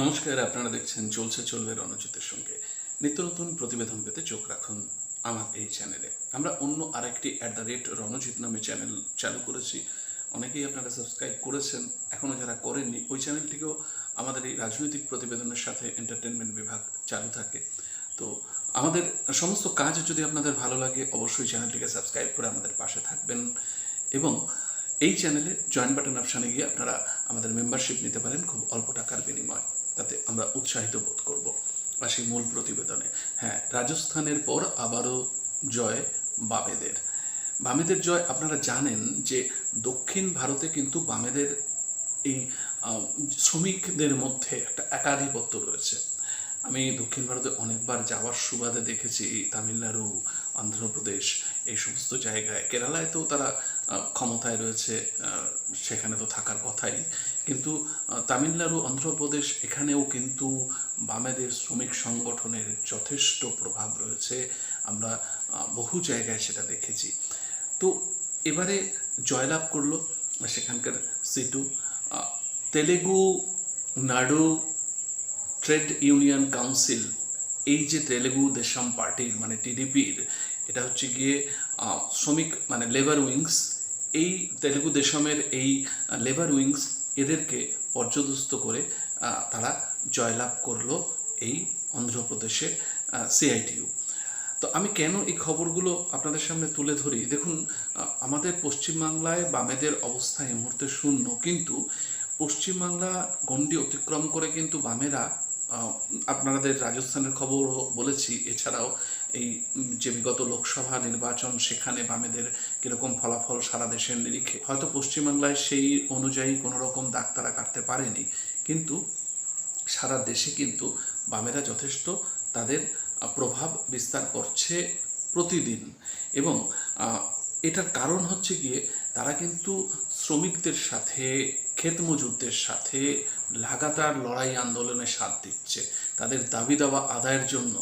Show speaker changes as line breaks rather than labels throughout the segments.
নমস্কার, আপনারা দেখছেন চলছে চলবে রণজিতের সঙ্গে। নিত্য নতুন প্রতিবেদন পেতে চোখ রাখুন আমার এই চ্যানেলে। আমরা অন্য আরেকটি @রণজিৎ নামে চ্যানেল চালু করেছি। অনেকেই আপনারা সাবস্ক্রাইব করেছেন, এখনও যারা করেননি ওই চ্যানেলটিকেও আমাদের এই রাজনৈতিক প্রতিবেদনের সাথে এন্টারটেনমেন্ট বিভাগ চালু থাকে। তো আমাদের সমস্ত কাজ যদি আপনাদের ভালো লাগে অবশ্যই চ্যানেলটিকে সাবস্ক্রাইব করে আমাদের পাশে থাকবেন এবং এই চ্যানেলে জয়েন বাটন অপশানে গিয়ে আপনারা আমাদের মেম্বারশিপ নিতে পারেন খুব অল্প টাকার বিনিময়। তাতে আমরা উৎসাহিত বোধ করব। আসি মূল প্রতিবেদনে। হ্যাঁ, রাজস্থানের পর আবারও জয় বামেদের। বামেদের জয়। আপনারা জানেন যে দক্ষিণ ভারতে কিন্তু বামেদের এই শ্রমিকদের মধ্যে একটা একাধিপত্য রয়েছে। আমি দক্ষিণ ভারতে অনেকবার যাওয়ার সুবাদে দেখেছি তামিলনাড়ু, অন্ধ্রপ্রদেশ, এই সমস্ত জায়গায়। কেরালায় তো তারা ক্ষমতায় রয়েছে, সেখানে তো থাকার কথাই। কিন্তু তামিলনাড়ু, অন্ধ্রপ্রদেশ এখানেও কিন্তু বামেদের শ্রমিক সংগঠনের যথেষ্ট প্রভাব রয়েছে। আমরা বহু জায়গায় সেটা দেখেছি। তো এবারে জয়লাভ করলো সেখানকার সিটু। তেলেগু নাড়ু ট্রেড ইউনিয়ন কাউন্সিল, এই যে তেলেগু দেশম পার্টির মানে টিডিপির, এটা হচ্ছে গিয়ে শ্রমিক মানে লেবার উইংস। এই তেলেগু দেশমের এই লেবার উইংস এদেরকে পর্যদস্ত করে তারা জয়লাভ করলো এই অন্ধ্রপ্রদেশে সিআইটিইউ। তো আমি কেন এই খবরগুলো আপনাদের সামনে তুলে ধরি? দেখুন, আমাদের পশ্চিমবাংলায় বামেদের অবস্থা এই মুহূর্তে শূন্য, কিন্তু পশ্চিমবাংলা গণ্ডি অতিক্রম করে কিন্তু বামেরা, আপনাদের রাজস্থানের খবরও বলেছি, এছাড়াও এই যে বিগত লোকসভা নির্বাচন সেখানে বামেদের কীরকম ফলাফল সারা দেশের নিরিখে, হয়তো পশ্চিমবাংলায় সেই অনুযায়ী কোনো রকম দাগ তারা কাটতে পারেনি, কিন্তু সারা দেশে কিন্তু বামেরা যথেষ্ট তাদের প্রভাব বিস্তার করছে প্রতিদিন। এবং এটার কারণ হচ্ছে গিয়ে তারা কিন্তু শ্রমিকদের সাথে, ক্ষেত মজুরদের সাথে লাগাতার লড়াই আন্দোলনে সাথ দিচ্ছে। তাদের দাবি দাওয়া আদায়ের জন্য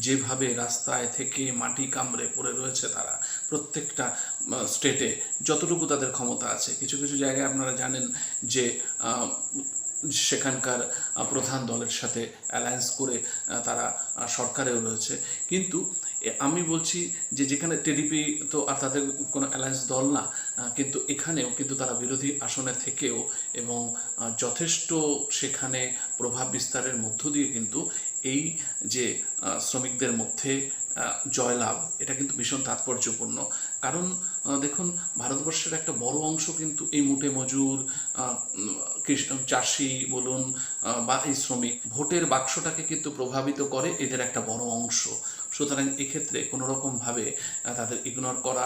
যেভাবে রাস্তায় থেকে মাটি কামড়ে পড়ে রয়েছে তারা, প্রত্যেকটা স্টেটে যতটুকু তাদের ক্ষমতা আছে। কিছু কিছু জায়গায় আপনারা জানেন যে সেখানকার প্রধান দলের সাথে অ্যালায়েন্স করে তারা সরকারেও রয়েছে। কিন্তু আমি বলছি যে যেখানে টিডিপি তো আর তাদের কোনো অ্যালায়েন্স দল না, কিন্তু এখানেও কিন্তু তারা বিরোধী আসনে থেকেও এবং যথেষ্ট সেখানে প্রভাব বিস্তারের মধ্য দিয়ে কিন্তু এই যে শ্রমিকদের মধ্যে জয়লাভ, এটা কিন্তু ভীষণ তাৎপর্যপূর্ণ। কারণ দেখুন, ভারতবর্ষের একটা বড় অংশ কিন্তু এই মুটে মজুর, চাষি বলুন বা এই শ্রমিক, ভোটের বাক্সটাকে কিন্তু প্রভাবিত করে এদের একটা বড় অংশ। সুতরাং এক্ষেত্রে কোনোরকমভাবে তাদের ইগনোর করা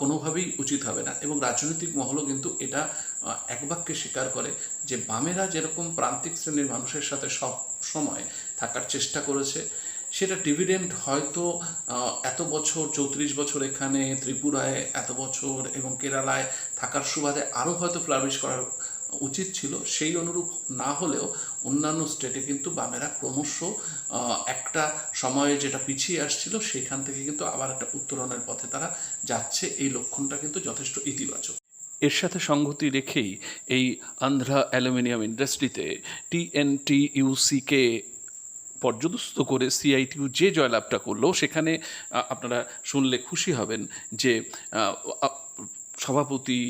কোনোভাবেই উচিত হবে না। এবং রাজনৈতিক মহলও কিন্তু এটা এক বাক্যে স্বীকার করে যে বামেরা যেরকম প্রান্তিক শ্রেণীর মানুষের সাথে সব সময় থাকার চেষ্টা করেছে, সেটা ডিভিডেন্ড হয়তো এত বছর, 34 বছর এখানে, ত্রিপুরায় এত বছর এবং কেরালায় থাকার সুবাদে আরও হয়তো ফ্লারিশ করার উচিত ছিল। সেই অনুরূপ না হলেও অন্যান্য স্টেটে কিন্তু বামেরা ক্রমশ একটা সময়ে যেটা পিছিয়ে আসছিল সেখান থেকে কিন্তু আবার একটা উত্তরণের পথে তারা যাচ্ছে। এই লক্ষণটা কিন্তু যথেষ্ট ইতিবাচক। এর সাথে সঙ্গতি রেখেই এই আন্ধ্রা অ্যালুমিনিয়াম ইন্ডাস্ট্রিতে TNTUCকে পর্যদস্ত করে সিআইটিইউ যে জয়লাভটা করলো, সেখানে আপনারা শুনলে খুশি হবেন যে সভাপতি,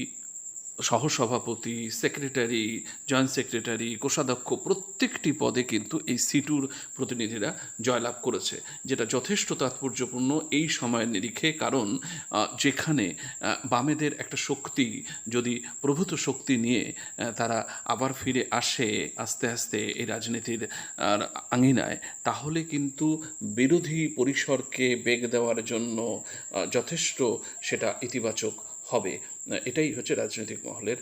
সহসভাপতি, সেক্রেটারি, জয়েন্ট সেক্রেটারি, কোষাধ্যক্ষ প্রত্যেকটি পদে কিন্তু এই সিটুর প্রতিনিধিরা জয়লাভ করেছে, যেটা যথেষ্ট তাৎপর্যপূর্ণ এই সময়ের নিরিখে। কারণ যেখানে বামেদের একটা শক্তি, যদি প্রভূত শক্তি নিয়ে তারা আবার ফিরে আসে আস্তে আস্তে এই রাজনীতির আঙিনায়, তাহলে কিন্তু বিরোধী পরিসরকে বেগ দেওয়ার জন্য যথেষ্ট সেটা ইতিবাচক হবে। এটাই হচ্ছে রাজনৈতিক মহলের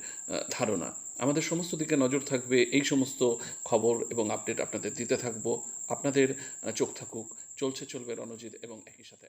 ধারণা। আমাদের সমস্ত দিকে নজর থাকবে, এই সমস্ত খবর এবং আপডেট আপনাদের দিতে থাকবো। আপনাদের চোখ থাকুক চলছে চলবে রণজিৎ এবং একই সাথে